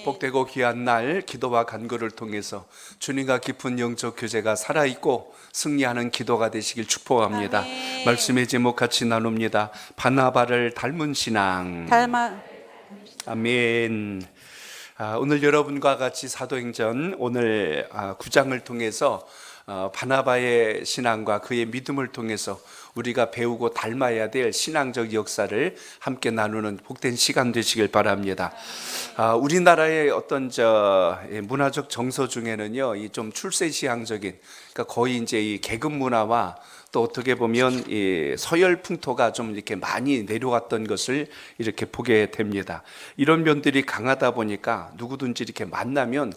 복되고 귀한 날 기도와 간구를 통해서 주님과 깊은 영적 교제가 살아있고 승리하는 기도가 되시길 축복합니다. 아멘. 말씀의 제목 같이 나눕니다. 바나바를 닮은 신앙. 아멘. 오늘 여러분과 같이 사도행전 오늘 9장을 통해서 바나바의 신앙과 그의 믿음을 통해서 우리가 배우고 닮아야 될 신앙적 역사를 함께 나누는 복된 시간 되시길 바랍니다. 우리나라의 어떤 문화적 정서 중에는요, 이 좀 출세지향적인, 그러니까 거의 이제 이 계급 문화와 또 어떻게 보면 이 서열 풍토가 좀 이렇게 많이 내려왔던 것을 이렇게 보게 됩니다. 이런 면들이 강하다 보니까 누구든지 이렇게 만나면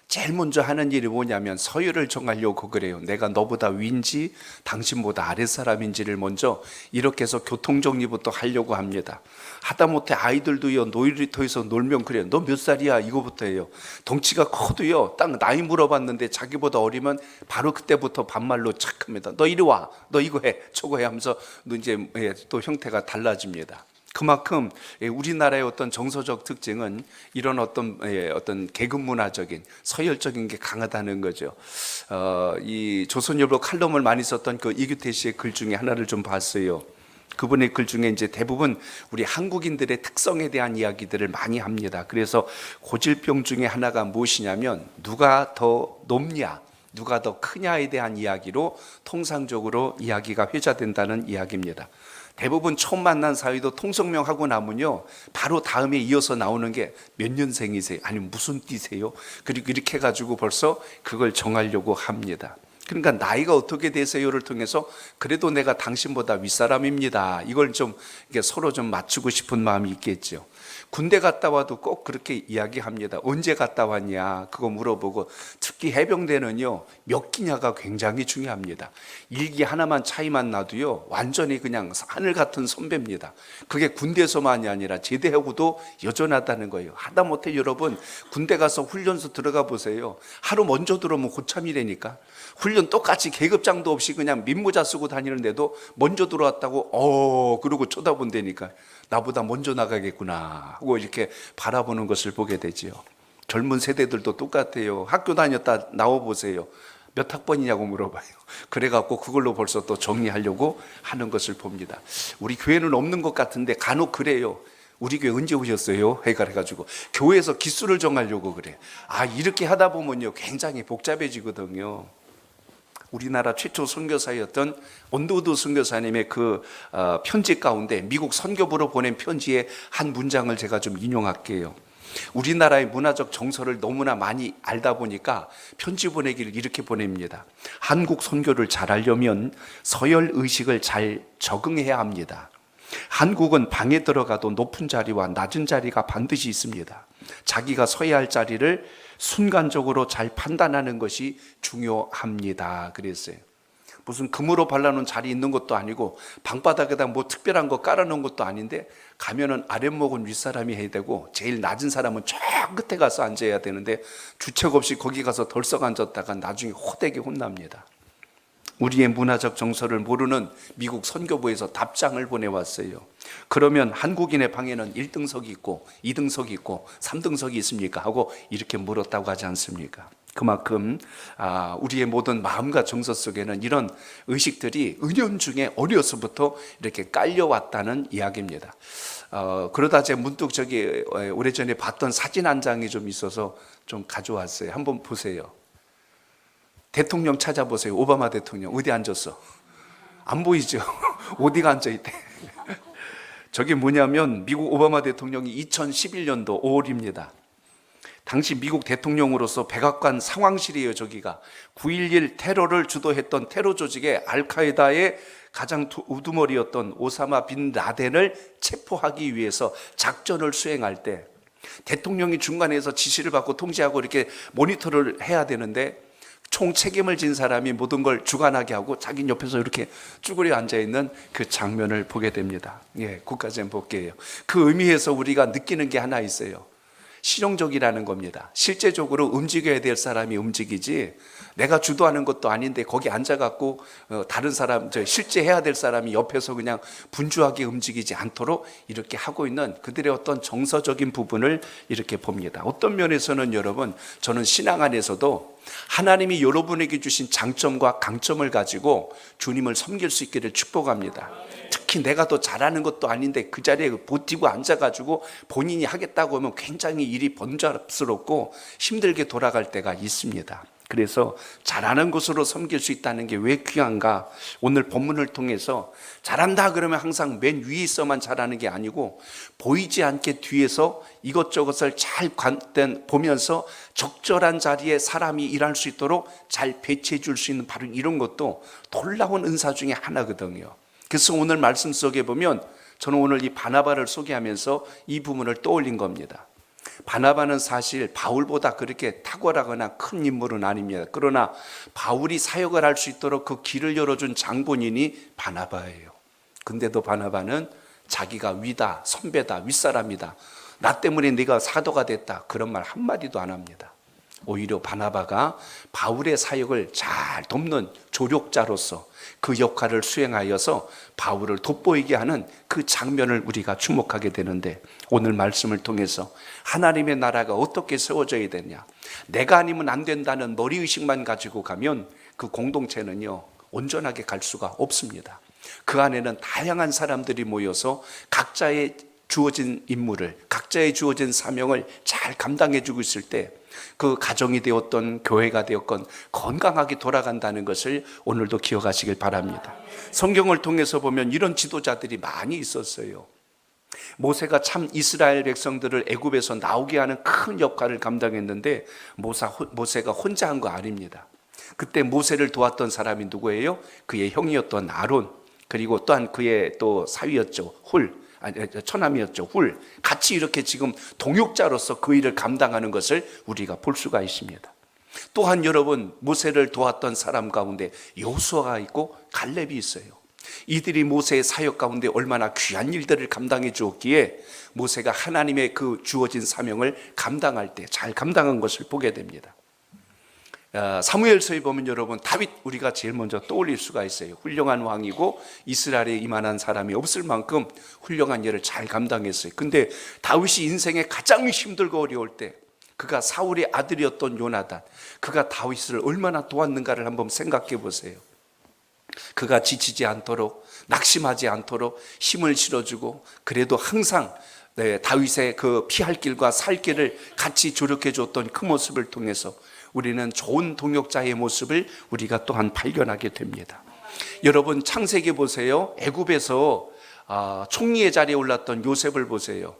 제일 먼저 하는 일이 뭐냐면 서열을 정하려고 그래요. 내가 너보다 위인지 당신보다 아랫사람인지를 먼저 이렇게 해서 교통정리부터 하려고 합니다. 하다못해 아이들도요, 놀이터에서 놀면 그래요. 너 몇 살이야? 이거부터 해요. 덩치가 커도요, 딱 나이 물어봤는데 자기보다 어리면 바로 그때부터 반말로 착 합니다. 너 이리 와, 너 이거 해, 저거 해 하면서 이제 또 형태가 달라집니다. 그만큼 우리나라의 어떤 정서적 특징은 이런 어떤 계급 문화적인 서열적인 게 강하다는 거죠. 이 조선일보 칼럼을 많이 썼던 그 이규태 씨의 글 중에 하나를 좀 봤어요. 그분의 글 중에 이제 대부분 우리 한국인들의 특성에 대한 이야기들을 많이 합니다. 그래서 고질병 중에 하나가 무엇이냐면 누가 더 높냐, 누가 더 크냐에 대한 이야기로 통상적으로 이야기가 회자된다는 이야기입니다. 대부분 처음 만난 사이도 통성명 하고 나면요, 바로 다음에 이어서 나오는 게 몇 년생이세요? 아니면 무슨 띠세요? 그리고 이렇게 해가지고 벌써 그걸 정하려고 합니다. 그러니까 나이가 어떻게 되세요를 통해서 그래도 내가 당신보다 윗사람입니다, 이걸 좀 서로 좀 맞추고 싶은 마음이 있겠죠. 군대 갔다 와도 꼭 그렇게 이야기합니다. 언제 갔다 왔냐 그거 물어보고, 특히 해병대는요, 몇 기냐가 굉장히 중요합니다. 일기 하나만 차이만 나도요, 완전히 그냥 하늘 같은 선배입니다. 그게 군대에서만이 아니라 제대하고도 여전하다는 거예요. 하다못해 여러분 군대 가서 훈련소 들어가 보세요. 하루 먼저 들어오면 고참이라니까. 훈련 똑같이 계급장도 없이 그냥 민모자 쓰고 다니는데도 먼저 들어왔다고 그러고 쳐다본다니까. 나보다 먼저 나가겠구나 하고 이렇게 바라보는 것을 보게 되지요. 젊은 세대들도 똑같아요. 학교 다녔다 나와 보세요. 몇 학번이냐고 물어봐요. 그래갖고 그걸로 벌써 또 정리하려고 하는 것을 봅니다. 우리 교회는 없는 것 같은데 간혹 그래요. 우리 교회 언제 오셨어요? 해가지고 교회에서 기수를 정하려고 그래. 이렇게 하다 보면요, 굉장히 복잡해지거든요. 우리나라 최초 선교사였던 온도드 선교사님의 그 편지 가운데 미국 선교부로 보낸 편지의 한 문장을 제가 좀 인용할게요. 우리나라의 문화적 정서를 너무나 많이 알다 보니까 편지 보내기를 이렇게 보냅니다. 한국 선교를 잘 하려면 서열 의식을 잘 적응해야 합니다. 한국은 방에 들어가도 높은 자리와 낮은 자리가 반드시 있습니다. 자기가 서야 할 자리를 순간적으로 잘 판단하는 것이 중요합니다. 그랬어요. 무슨 금으로 발라놓은 자리 있는 것도 아니고 방바닥에다 뭐 특별한 거 깔아놓은 것도 아닌데 가면은 아랫목은 윗사람이 해야 되고 제일 낮은 사람은 저 끝에 가서 앉아야 되는데 주책 없이 거기 가서 덜썩 앉았다가 나중에 호되게 혼납니다. 우리의 문화적 정서를 모르는 미국 선교부에서 답장을 보내왔어요. 그러면 한국인의 방에는 1등석이 있고 2등석이 있고 3등석이 있습니까? 하고 이렇게 물었다고 하지 않습니까? 그만큼 우리의 모든 마음과 정서 속에는 이런 의식들이 은연중에 어려서부터 이렇게 깔려왔다는 이야기입니다. 그러다 제가 문득 오래전에 봤던 사진 한 장이 좀 있어서 좀 가져왔어요. 한번 보세요. 대통령 찾아보세요. 오바마 대통령 어디 앉았어? 안 보이죠? 어디가 앉아있대? 저게 뭐냐면 미국 오바마 대통령이 2011년도 5월입니다. 당시 미국 대통령으로서 백악관 상황실이에요. 저기가 9.11 테러를 주도했던 테러 조직의 알카에다의 가장 우두머리였던 오사마 빈 라덴을 체포하기 위해서 작전을 수행할 때 대통령이 중간에서 지시를 받고 통제하고 이렇게 모니터를 해야 되는데 총 책임을 진 사람이 모든 걸 주관하게 하고 자기 옆에서 이렇게 쭈그려 앉아있는 그 장면을 보게 됩니다. 국가전 볼게요. 그 의미에서 우리가 느끼는 게 하나 있어요. 실용적이라는 겁니다. 실제적으로 움직여야 될 사람이 움직이지, 내가 주도하는 것도 아닌데 거기 앉아갖고 다른 사람, 실제 해야 될 사람이 옆에서 그냥 분주하게 움직이지 않도록 이렇게 하고 있는 그들의 어떤 정서적인 부분을 이렇게 봅니다. 어떤 면에서는 여러분, 저는 신앙 안에서도 하나님이 여러분에게 주신 장점과 강점을 가지고 주님을 섬길 수 있기를 축복합니다. 특히 내가 더 잘하는 것도 아닌데 그 자리에 버티고 앉아가지고 본인이 하겠다고 하면 굉장히 일이 번잡스럽고 힘들게 돌아갈 때가 있습니다. 그래서 잘하는 것으로 섬길 수 있다는 게 왜 귀한가? 오늘 본문을 통해서 잘한다 그러면 항상 맨 위에 있어만 잘하는 게 아니고 보이지 않게 뒤에서 이것저것을 잘 보면서 적절한 자리에 사람이 일할 수 있도록 잘 배치해 줄 수 있는 바로 이런 것도 놀라운 은사 중에 하나거든요. 그래서 오늘 말씀 속에 보면 저는 오늘 이 바나바를 소개하면서 이 부분을 떠올린 겁니다. 바나바는 사실 바울보다 그렇게 탁월하거나 큰 인물은 아닙니다. 그러나 바울이 사역을 할 수 있도록 그 길을 열어준 장본인이 바나바예요. 근데도 바나바는 자기가 위다, 선배다, 윗사람이다, 나 때문에 네가 사도가 됐다, 그런 말 한마디도 안 합니다. 오히려 바나바가 바울의 사역을 잘 돕는 조력자로서 그 역할을 수행하여서 바울을 돋보이게 하는 그 장면을 우리가 주목하게 되는데, 오늘 말씀을 통해서 하나님의 나라가 어떻게 세워져야 되냐, 내가 아니면 안 된다는 머리의식만 가지고 가면 그 공동체는요 온전하게 갈 수가 없습니다. 그 안에는 다양한 사람들이 모여서 각자의 주어진 임무를, 각자의 주어진 사명을 잘 감당해주고 있을 때 그 가정이 되었던 교회가 되었건 건강하게 돌아간다는 것을 오늘도 기억하시길 바랍니다. 성경을 통해서 보면 이런 지도자들이 많이 있었어요. 모세가 참 이스라엘 백성들을 애굽에서 나오게 하는 큰 역할을 감당했는데 모세가 혼자 한 거 아닙니다. 그때 모세를 도왔던 사람이 누구예요? 그의 형이었던 아론, 그리고 또한 그의 또 사위였죠, 처남이었죠, 훌. 같이 이렇게 지금 동역자로서 그 일을 감당하는 것을 우리가 볼 수가 있습니다. 또한 여러분, 모세를 도왔던 사람 가운데 여호수아가 있고 갈렙이 있어요. 이들이 모세의 사역 가운데 얼마나 귀한 일들을 감당해 주었기에 모세가 하나님의 그 주어진 사명을 감당할 때 잘 감당한 것을 보게 됩니다. 사무엘서에 보면 여러분, 다윗 우리가 제일 먼저 떠올릴 수가 있어요. 훌륭한 왕이고 이스라엘에 이만한 사람이 없을 만큼 훌륭한 일을 잘 감당했어요. 근데 다윗이 인생에 가장 힘들고 어려울 때 그가 사울의 아들이었던 요나단, 그가 다윗을 얼마나 도왔는가를 한번 생각해 보세요. 그가 지치지 않도록, 낙심하지 않도록 힘을 실어주고, 그래도 항상 다윗의 그 피할 길과 살 길을 같이 조력해 줬던 그 모습을 통해서 우리는 좋은 동역자의 모습을 우리가 또한 발견하게 됩니다. 여러분, 창세기 보세요. 애굽에서 총리의 자리에 올랐던 요셉을 보세요.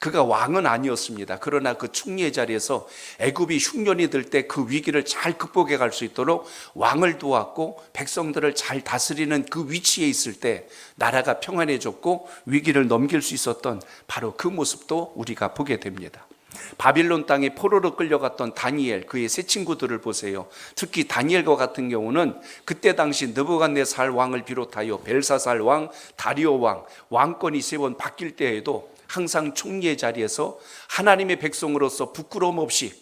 그가 왕은 아니었습니다. 그러나 그 총리의 자리에서 애굽이 흉년이 들 때 그 위기를 잘 극복해 갈 수 있도록 왕을 도왔고, 백성들을 잘 다스리는 그 위치에 있을 때 나라가 평안해졌고 위기를 넘길 수 있었던 바로 그 모습도 우리가 보게 됩니다. 바빌론 땅에 포로로 끌려갔던 다니엘, 그의 세 친구들을 보세요. 특히 다니엘과 같은 경우는 그때 당시 느부갓네살 왕을 비롯하여 벨사살 왕, 다리오 왕, 왕권이 세 번 바뀔 때에도 항상 총리의 자리에서 하나님의 백성으로서 부끄러움 없이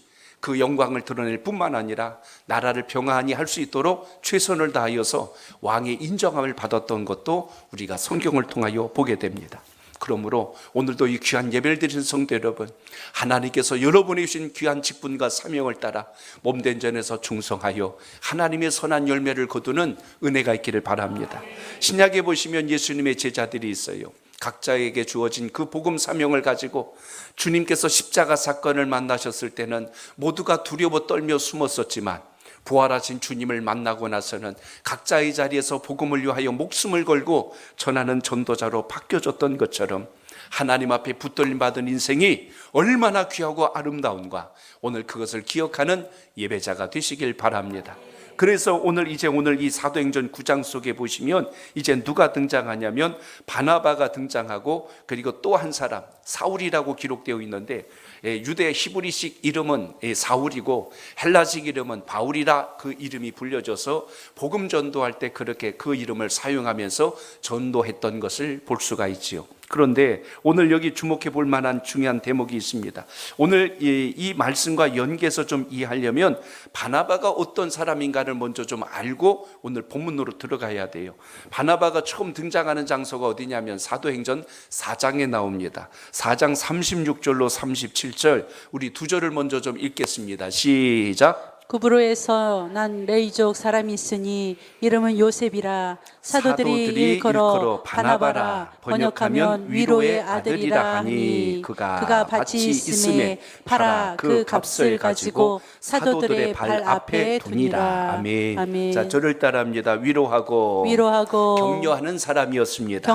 그 영광을 드러낼 뿐만 아니라 나라를 평안히 할 수 있도록 최선을 다하여서 왕의 인정함을 받았던 것도 우리가 성경을 통하여 보게 됩니다. 그러므로 오늘도 이 귀한 예배를 드리는 성도 여러분, 하나님께서 여러분이 주신 귀한 직분과 사명을 따라 몸된 전에서 충성하여 하나님의 선한 열매를 거두는 은혜가 있기를 바랍니다. 신약에 보시면 예수님의 제자들이 있어요. 각자에게 주어진 그 복음 사명을 가지고 주님께서 십자가 사건을 만나셨을 때는 모두가 두려워 떨며 숨었었지만, 부활하신 주님을 만나고 나서는 각자의 자리에서 복음을 위하여 목숨을 걸고 전하는 전도자로 바뀌어졌던 것처럼 하나님 앞에 붙들림 받은 인생이 얼마나 귀하고 아름다운가, 오늘 그것을 기억하는 예배자가 되시길 바랍니다. 그래서 오늘 이 사도행전 9장 속에 보시면 이제 누가 등장하냐면 바나바가 등장하고, 그리고 또 한 사람 사울이라고 기록되어 있는데, 유대 히브리식 이름은 사울이고 헬라식 이름은 바울이라 그 이름이 불려져서 복음 전도할 때 그렇게 그 이름을 사용하면서 전도했던 것을 볼 수가 있지요. 그런데 오늘 여기 주목해 볼 만한 중요한 대목이 있습니다. 오늘 이 말씀과 연계해서 좀 이해하려면 바나바가 어떤 사람인가를 먼저 좀 알고 오늘 본문으로 들어가야 돼요. 바나바가 처음 등장하는 장소가 어디냐면 사도행전 4장에 나옵니다. 4장 36절로 37절, 우리 두 절을 먼저 좀 읽겠습니다. 시작. 구브로에서 난 레이족 사람이 있으니 이름은 요셉이라. 사도들이 일컬어 바나바라, 번역하면 위로의 아들이라 하니 그가 밭이 있음에 팔아 그 값을 가지고 사도들의 발 앞에 두니라. 아멘. 아멘. 자, 저를 따라합니다. 위로하고 격려하는 사람이었습니다.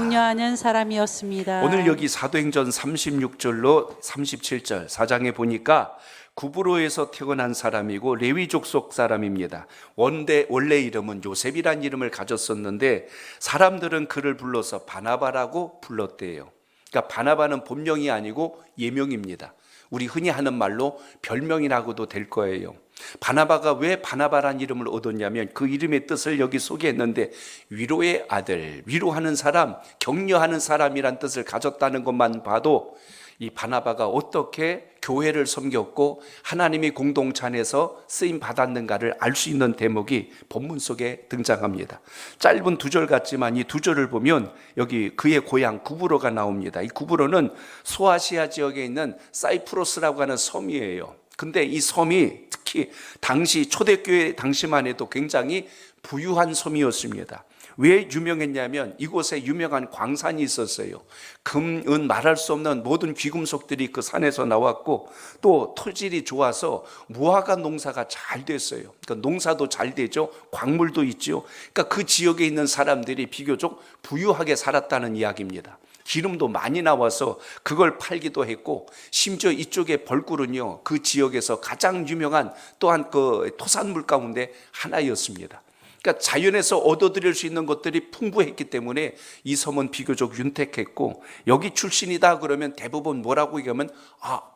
오늘 여기 사도행전 36절로 37절 4장에 보니까 구브로에서 태어난 사람이고 레위 족속 사람입니다. 원래 이름은 요셉이란 이름을 가졌었는데 사람들은 그를 불러서 바나바라고 불렀대요. 그러니까 바나바는 본명이 아니고 예명입니다. 우리 흔히 하는 말로 별명이라고도 될 거예요. 바나바가 왜 바나바란 이름을 얻었냐면 그 이름의 뜻을 여기 소개했는데 위로의 아들, 위로하는 사람, 격려하는 사람이란 뜻을 가졌다는 것만 봐도 이 바나바가 어떻게 교회를 섬겼고 하나님의 공동체 안에서 쓰임 받았는가를 알 수 있는 대목이 본문 속에 등장합니다. 짧은 두 절 같지만 이 두 절을 보면 여기 그의 고향 구브로가 나옵니다. 이 구브로는 소아시아 지역에 있는 사이프러스라고 하는 섬이에요. 근데 이 섬이 특히 당시 초대교회 당시만 해도 굉장히 부유한 섬이었습니다. 왜 유명했냐면 이곳에 유명한 광산이 있었어요. 금, 은 말할 수 없는 모든 귀금속들이 그 산에서 나왔고 또 토질이 좋아서 무화과 농사가 잘 됐어요. 그러니까 농사도 잘 되죠. 광물도 있죠. 그러니까 그 지역에 있는 사람들이 비교적 부유하게 살았다는 이야기입니다. 기름도 많이 나와서 그걸 팔기도 했고 심지어 이쪽의 벌꿀은요 그 지역에서 가장 유명한 또한 그 토산물 가운데 하나였습니다. 그러니까 자연에서 얻어들일 수 있는 것들이 풍부했기 때문에 이 섬은 비교적 윤택했고 여기 출신이다 그러면 대부분 뭐라고 얘기하면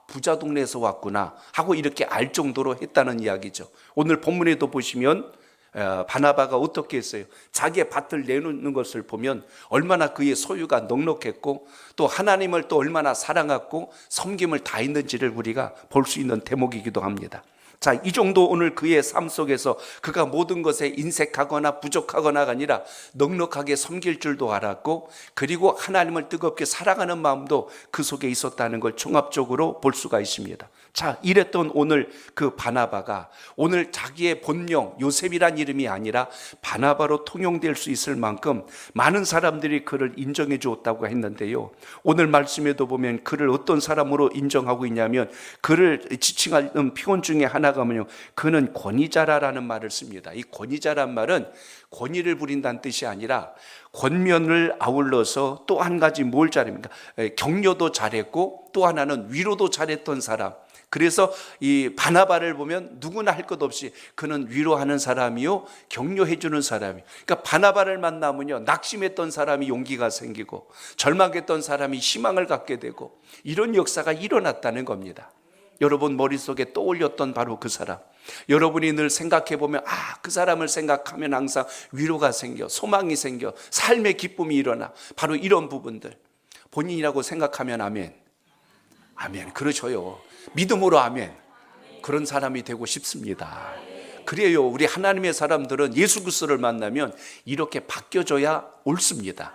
부자 동네에서 왔구나 하고 이렇게 알 정도로 했다는 이야기죠. 오늘 본문에도 보시면 바나바가 어떻게 했어요? 자기의 밭을 내놓는 것을 보면 얼마나 그의 소유가 넉넉했고 또 하나님을 또 얼마나 사랑했고 섬김을 다했는지를 우리가 볼 수 있는 대목이기도 합니다. 자, 이 정도 오늘 그의 삶 속에서 그가 모든 것에 인색하거나 부족하거나가 아니라 넉넉하게 섬길 줄도 알았고 그리고 하나님을 뜨겁게 사랑하는 마음도 그 속에 있었다는 걸 종합적으로 볼 수가 있습니다. 자, 이랬던 오늘 그 바나바가 오늘 자기의 본명 요셉이란 이름이 아니라 바나바로 통용될 수 있을 만큼 많은 사람들이 그를 인정해 주었다고 했는데요. 오늘 말씀에도 보면 그를 어떤 사람으로 인정하고 있냐면 그를 지칭하는 표현 중에 하나가 뭐냐, 그는 권위자라라는 말을 씁니다. 이 권위자란 말은 권위를 부린다는 뜻이 아니라 권면을 아울러서 또 한 가지 뭘 잘합니까? 격려도 잘했고 또 하나는 위로도 잘했던 사람. 그래서 이 바나바를 보면 누구나 할 것 없이 그는 위로하는 사람이요 격려해 주는 사람이요. 그러니까 바나바를 만나면요 낙심했던 사람이 용기가 생기고 절망했던 사람이 희망을 갖게 되고 이런 역사가 일어났다는 겁니다. 여러분 머릿속에 떠올렸던 바로 그 사람, 여러분이 늘 생각해 보면 그 사람을 생각하면 항상 위로가 생겨, 소망이 생겨, 삶의 기쁨이 일어나. 바로 이런 부분들 본인이라고 생각하면 아멘. 아멘. 그러셔요. 믿음으로 아멘. 그런 사람이 되고 싶습니다. 그래요. 우리 하나님의 사람들은 예수 그리스도를 만나면 이렇게 바뀌어져야 옳습니다.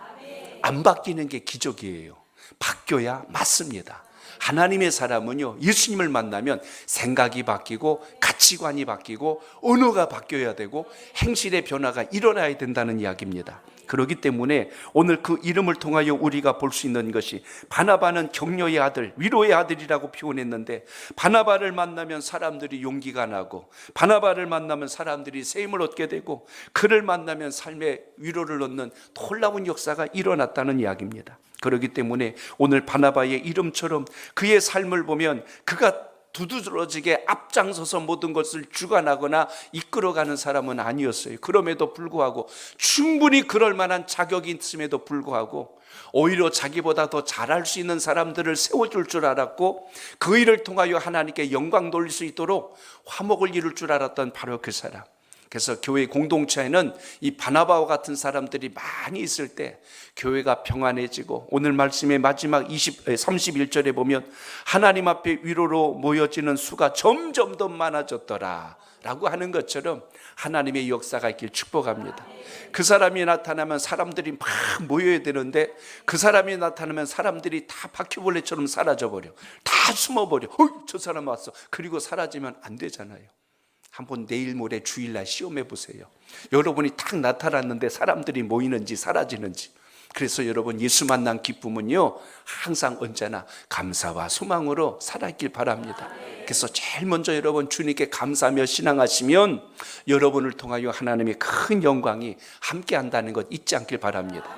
안 바뀌는 게 기적이에요. 바뀌어야 맞습니다. 하나님의 사람은요 예수님을 만나면 생각이 바뀌고 가치관이 바뀌고 언어가 바뀌어야 되고 행실의 변화가 일어나야 된다는 이야기입니다. 그렇기 때문에 오늘 그 이름을 통하여 우리가 볼 수 있는 것이 바나바는 격려의 아들, 위로의 아들이라고 표현했는데 바나바를 만나면 사람들이 용기가 나고 바나바를 만나면 사람들이 세임을 얻게 되고 그를 만나면 삶의 위로를 얻는 놀라운 역사가 일어났다는 이야기입니다. 그렇기 때문에 오늘 바나바의 이름처럼 그의 삶을 보면 그가 두드러지게 앞장서서 모든 것을 주관하거나 이끌어가는 사람은 아니었어요. 그럼에도 불구하고 충분히 그럴 만한 자격이 있음에도 불구하고 오히려 자기보다 더 잘할 수 있는 사람들을 세워줄 줄 알았고 그 일을 통하여 하나님께 영광 돌릴 수 있도록 화목을 이룰 줄 알았던 바로 그 사람. 그래서 교회 공동체에는 이 바나바와 같은 사람들이 많이 있을 때 교회가 평안해지고, 오늘 말씀의 마지막 31절에 보면 하나님 앞에 위로로 모여지는 수가 점점 더 많아졌더라 라고 하는 것처럼 하나님의 역사가 있길 축복합니다. 그 사람이 나타나면 사람들이 막 모여야 되는데, 그 사람이 나타나면 사람들이 다 바퀴벌레처럼 사라져버려. 다 숨어버려. 저 사람 왔어. 그리고 사라지면 안 되잖아요. 한번 내일 모레 주일날 시험해 보세요. 여러분이 딱 나타났는데 사람들이 모이는지 사라지는지. 그래서 여러분, 예수 만난 기쁨은요, 항상 언제나 감사와 소망으로 살아있길 바랍니다. 그래서 제일 먼저 여러분, 주님께 감사하며 신앙하시면 여러분을 통하여 하나님의 큰 영광이 함께 한다는 것 잊지 않길 바랍니다.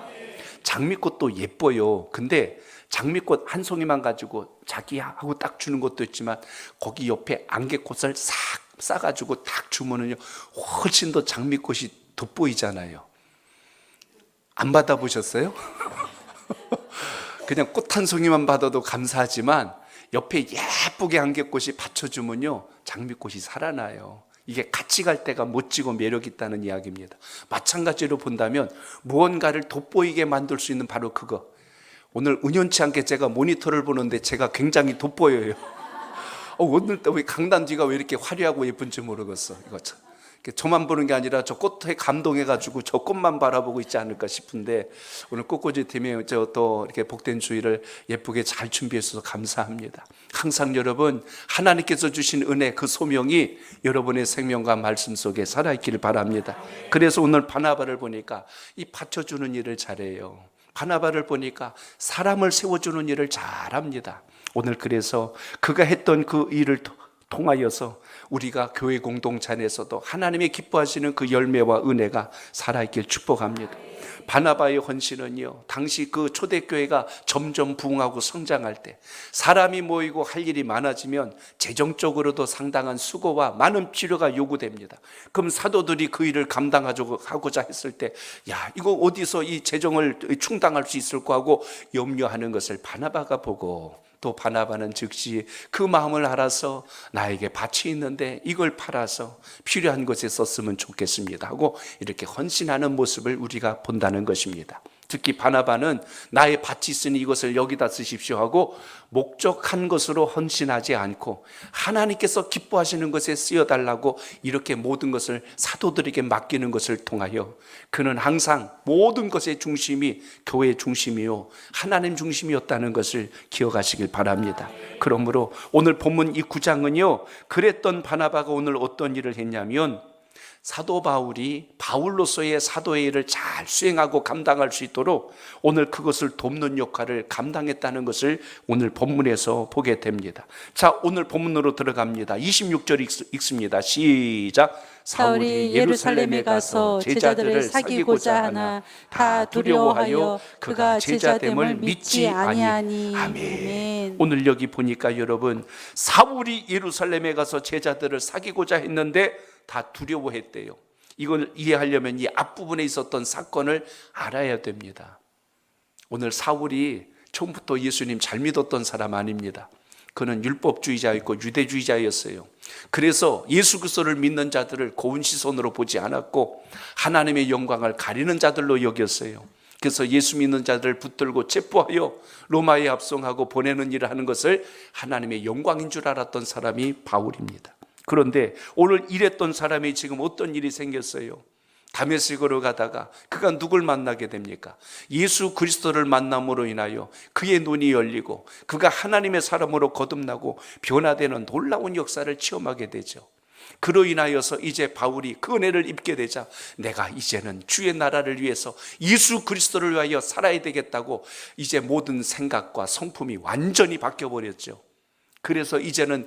장미꽃도 예뻐요. 근데 장미꽃 한 송이만 가지고 자기야 하고 딱 주는 것도 있지만, 거기 옆에 안개꽃을 싹 싸가지고 딱 주면은요, 훨씬 더 장미꽃이 돋보이잖아요. 안 받아보셨어요? 그냥 꽃 한 송이만 받아도 감사하지만 옆에 예쁘게 안개꽃이 받쳐주면요, 장미꽃이 살아나요. 이게 같이 갈 때가 멋지고 매력 있다는 이야기입니다. 마찬가지로 본다면 무언가를 돋보이게 만들 수 있는 바로 그거. 오늘 우연치 않게 제가 모니터를 보는데 제가 굉장히 돋보여요. 오늘 또 왜 강단 뒤가 왜 이렇게 화려하고 예쁜지 모르겠어. 이거 참. 저만 보는 게 아니라 저 꽃에 감동해가지고 저 꽃만 바라보고 있지 않을까 싶은데, 오늘 꽃꽂이 팀에 또 이렇게 복된 주일을 예쁘게 잘 준비해서 감사합니다. 항상 여러분, 하나님께서 주신 은혜, 그 소명이 여러분의 생명과 말씀 속에 살아있기를 바랍니다. 그래서 오늘 바나바를 보니까 이 받쳐주는 일을 잘해요. 바나바를 보니까 사람을 세워주는 일을 잘합니다. 오늘 그래서 그가 했던 그 일을 통하여서 우리가 교회 공동체 안에서도 하나님의 기뻐하시는 그 열매와 은혜가 살아있길 축복합니다. 바나바의 헌신은요, 당시 그 초대교회가 점점 부흥하고 성장할 때 사람이 모이고 할 일이 많아지면 재정적으로도 상당한 수고와 많은 필요가 요구됩니다. 그럼 사도들이 그 일을 감당하고자 했을 때, 야, 이거 어디서 이 재정을 충당할 수 있을까 하고 염려하는 것을 바나바가 보고, 또 바나바는 즉시 그 마음을 알아서 나에게 밭이 있는데 이걸 팔아서 필요한 것에 썼으면 좋겠습니다 하고 이렇게 헌신하는 모습을 우리가 본다는 것입니다. 특히 바나바는 나의 밭이 있으니 이것을 여기다 쓰십시오 하고 목적한 것으로 헌신하지 않고 하나님께서 기뻐하시는 것에 쓰여달라고 이렇게 모든 것을 사도들에게 맡기는 것을 통하여 그는 항상 모든 것의 중심이 교회의 중심이요 하나님 중심이었다는 것을 기억하시길 바랍니다. 그러므로 오늘 본문 이 9장은요, 그랬던 바나바가 오늘 어떤 일을 했냐면, 사도 바울이 바울로서의 사도의 일을 잘 수행하고 감당할 수 있도록 오늘 그것을 돕는 역할을 감당했다는 것을 오늘 본문에서 보게 됩니다. 자, 오늘 본문으로 들어갑니다. 26절 읽습니다. 시작. 사울이 예루살렘에 가서 제자들을 사귀고자 하나 다 두려워하여 그가 제자됨을 믿지 아니하니. 아멘. 오늘 여기 보니까 여러분, 사울이 예루살렘에 가서 제자들을 사귀고자 했는데 다 두려워했대요. 이걸 이해하려면 이 앞부분에 있었던 사건을 알아야 됩니다. 오늘 사울이 처음부터 예수님 잘 믿었던 사람 아닙니다. 그는 율법주의자였고 유대주의자였어요. 그래서 예수 그리스도를 믿는 자들을 고운 시선으로 보지 않았고 하나님의 영광을 가리는 자들로 여겼어요. 그래서 예수 믿는 자들을 붙들고 체포하여 로마에 압송하고 보내는 일을 하는 것을 하나님의 영광인 줄 알았던 사람이 바울입니다. 그런데 오늘 이랬던 사람이 지금 어떤 일이 생겼어요? 다메섹으로 가다가 그가 누굴 만나게 됩니까? 예수 그리스도를 만남으로 인하여 그의 눈이 열리고 그가 하나님의 사람으로 거듭나고 변화되는 놀라운 역사를 체험하게 되죠. 그로 인하여서 이제 바울이 그 은혜를 입게 되자 내가 이제는 주의 나라를 위해서 예수 그리스도를 위하여 살아야 되겠다고 이제 모든 생각과 성품이 완전히 바뀌어버렸죠. 그래서 이제는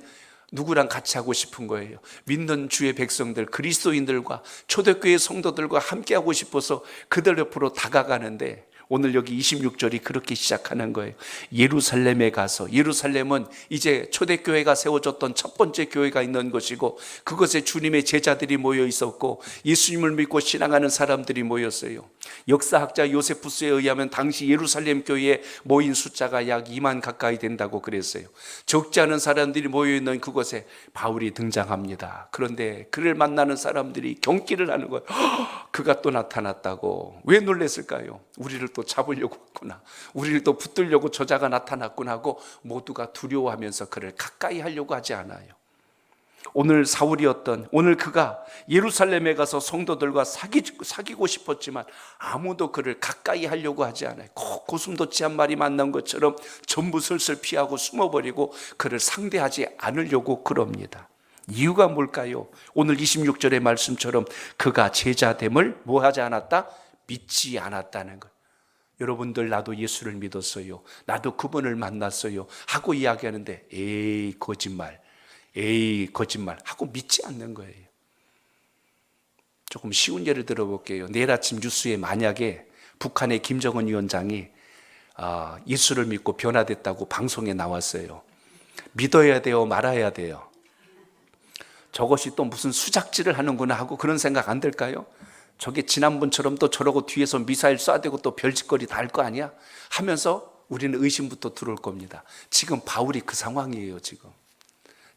누구랑 같이 하고 싶은 거예요? 믿는 주의 백성들, 그리스도인들과 초대교회 성도들과 함께 하고 싶어서 그들 옆으로 다가가는데 오늘 여기 26절이 그렇게 시작하는 거예요. 예루살렘에 가서, 예루살렘은 이제 초대교회가 세워졌던 첫 번째 교회가 있는 것이고, 그것에 주님의 제자들이 모여 있었고 예수님을 믿고 신앙하는 사람들이 모였어요. 역사학자 요세푸스에 의하면 당시 예루살렘 교회에 모인 숫자가 약 2만 가까이 된다고 그랬어요. 적지 않은 사람들이 모여 있는 그곳에 바울이 등장합니다. 그런데 그를 만나는 사람들이 경기를 하는 거예요. 그가 또 나타났다고. 왜 놀랬을까요? 우리를 또 잡으려고 했구나, 우리를 또 붙들려고 저자가 나타났구나 하고 모두가 두려워하면서 그를 가까이 하려고 하지 않아요. 오늘 사울이었던, 오늘 그가 예루살렘에 가서 성도들과 사귀고 싶었지만 아무도 그를 가까이 하려고 하지 않아요. 꼭 고슴도치 한 마리 만난 것처럼 전부 슬슬 피하고 숨어버리고 그를 상대하지 않으려고 그럽니다. 이유가 뭘까요? 오늘 26절의 말씀처럼 그가 제자됨을 뭐 하지 않았다? 믿지 않았다는 것. 여러분들, 나도 예수를 믿었어요, 나도 그분을 만났어요 하고 이야기하는데 에이 거짓말 하고 믿지 않는 거예요. 조금 쉬운 예를 들어볼게요. 내일 아침 뉴스에 만약에 북한의 김정은 위원장이 예수를 믿고 변화됐다고 방송에 나왔어요. 믿어야 돼요, 말아야 돼요? 저것이 또 무슨 수작질을 하는구나 하고 그런 생각 안 들까요? 저게 지난번처럼 또 저러고 뒤에서 미사일 쏴대고 또 별짓거리 다 할 거 아니야? 하면서 우리는 의심부터 들어올 겁니다. 지금 바울이 그 상황이에요. 지금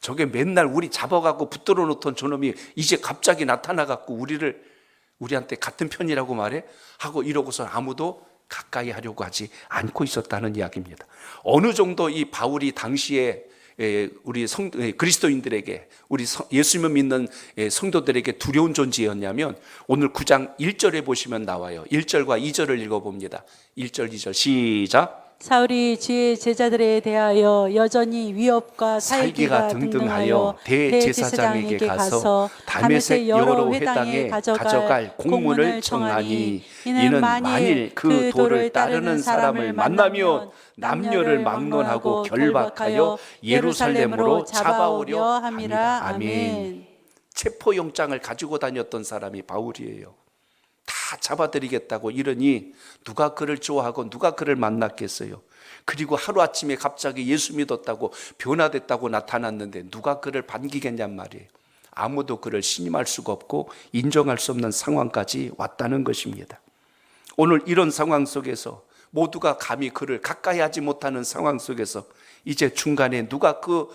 저게 맨날 우리 잡아갖고 붙들어 놓던 저놈이 이제 갑자기 나타나갖고 우리한테 같은 편이라고 말해? 하고 이러고서 아무도 가까이 하려고 하지 않고 있었다는 이야기입니다. 어느 정도 이 바울이 당시에 우리 그리스도인들에게, 우리 예수님을 믿는 성도들에게 두려운 존재였냐면 오늘 9장 1절에 보시면 나와요. 1절과 2절을 읽어봅니다. 1절 2절 시작. 사울이 주의 제자들에 대하여 여전히 위협과 살기가 등등하여 대제사장에게 가서 다메섹 여러 회당에 가져갈 공문을 청하니, 이는 만일 그 도를 따르는 사람을 만나면 남녀를 막론하고 결박하여 예루살렘으로 잡아오려 함이라. 아멘. 체포영장을 가지고 다녔던 사람이 바울이에요. 다 잡아들이겠다고 이러니 누가 그를 좋아하고 누가 그를 만났겠어요? 그리고 하루아침에 갑자기 예수 믿었다고 변화됐다고 나타났는데 누가 그를 반기겠냔 말이에요. 아무도 그를 신임할 수가 없고 인정할 수 없는 상황까지 왔다는 것입니다. 오늘 이런 상황 속에서 모두가 감히 그를 가까이 하지 못하는 상황 속에서 이제 중간에 누가 그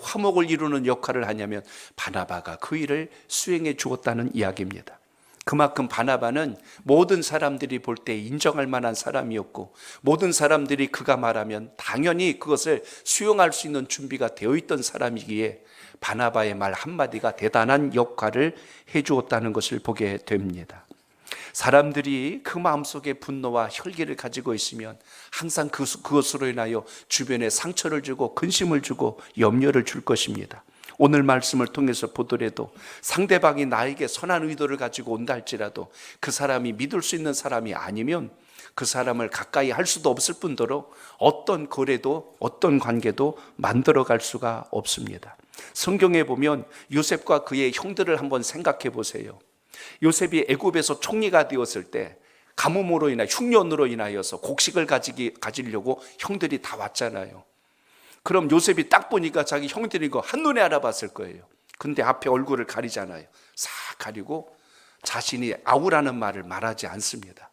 화목을 이루는 역할을 하냐면 바나바가 그 일을 수행해 주었다는 이야기입니다. 그만큼 바나바는 모든 사람들이 볼 때 인정할 만한 사람이었고, 모든 사람들이 그가 말하면 당연히 그것을 수용할 수 있는 준비가 되어 있던 사람이기에 바나바의 말 한마디가 대단한 역할을 해주었다는 것을 보게 됩니다. 사람들이 그 마음속에 분노와 혈기를 가지고 있으면 항상 그것으로 인하여 주변에 상처를 주고 근심을 주고 염려를 줄 것입니다. 오늘 말씀을 통해서 보더라도 상대방이 나에게 선한 의도를 가지고 온다 할지라도 그 사람이 믿을 수 있는 사람이 아니면 그 사람을 가까이 할 수도 없을 뿐더러 어떤 거래도 어떤 관계도 만들어갈 수가 없습니다. 성경에 보면 요셉과 그의 형들을 한번 생각해 보세요. 요셉이 애굽에서 총리가 되었을 때 가뭄으로 인하여 흉년으로 인하여서 곡식을 가지려고 형들이 다 왔잖아요. 그럼 요셉이 딱 보니까 자기 형들인 거 한눈에 알아봤을 거예요. 근데 앞에 얼굴을 가리잖아요. 싹 가리고 자신이 아우라는 말을 말하지 않습니다.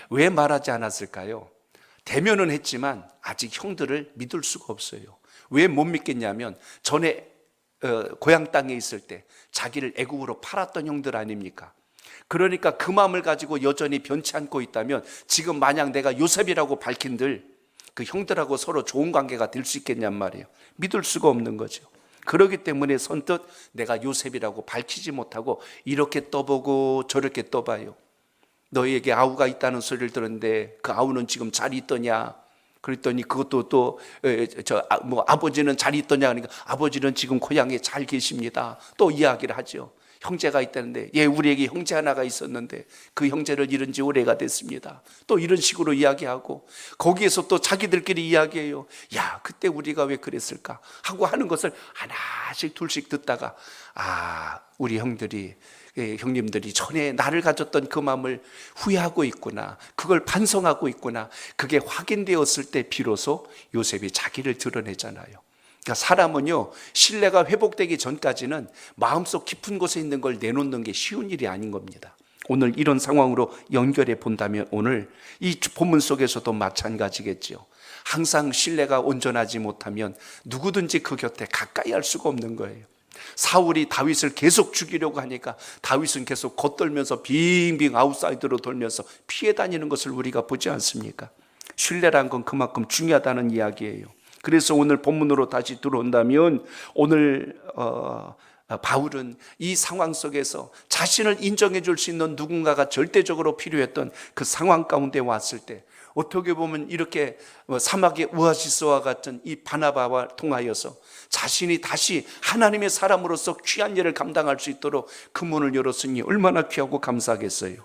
왜 말하지 않았을까요? 대면은 했지만 아직 형들을 믿을 수가 없어요. 왜 못 믿겠냐면 전에 고향 땅에 있을 때 자기를 애굽으로 팔았던 형들 아닙니까? 그러니까 그 마음을 가지고 여전히 변치 않고 있다면 지금 만약 내가 요셉이라고 밝힌들 그 형들하고 서로 좋은 관계가 될 수 있겠냔 말이에요. 믿을 수가 없는 거죠. 그렇기 때문에 선뜻 내가 요셉이라고 밝히지 못하고 이렇게 떠보고 저렇게 떠봐요. 너희에게 아우가 있다는 소리를 들었는데 그 아우는 지금 잘 있더냐? 그랬더니 그것도 또 아버지는 잘 있더냐? 그러니까 아버지는 지금 고향에 잘 계십니다. 또 이야기를 하죠. 형제가 있다는데, 예, 우리에게 형제 하나가 있었는데 그 형제를 잃은 지 오래가 됐습니다. 또 이런 식으로 이야기하고, 거기에서 또 자기들끼리 이야기해요. 야, 그때 우리가 왜 그랬을까 하고 하는 것을 하나씩 둘씩 듣다가, 우리 형님들이 전에 나를 가졌던 그 마음을 후회하고 있구나, 그걸 반성하고 있구나, 그게 확인되었을 때 비로소 요셉이 자기를 드러내잖아요. 그러니까 사람은요, 신뢰가 회복되기 전까지는 마음속 깊은 곳에 있는 걸 내놓는 게 쉬운 일이 아닌 겁니다. 오늘 이런 상황으로 연결해 본다면 오늘 이 본문 속에서도 마찬가지겠죠. 항상 신뢰가 온전하지 못하면 누구든지 그 곁에 가까이 할 수가 없는 거예요. 사울이 다윗을 계속 죽이려고 하니까 다윗은 계속 겉돌면서 빙빙 아웃사이드로 돌면서 피해 다니는 것을 우리가 보지 않습니까? 신뢰란 건 그만큼 중요하다는 이야기예요. 그래서 오늘 본문으로 다시 들어온다면 오늘 바울은 이 상황 속에서 자신을 인정해 줄 수 있는 누군가가 절대적으로 필요했던 그 상황 가운데 왔을 때, 어떻게 보면 이렇게 사막의 오아시스와 같은 이 바나바와 통하여서 자신이 다시 하나님의 사람으로서 귀한 일을 감당할 수 있도록 그 문을 열었으니 얼마나 귀하고 감사하겠어요.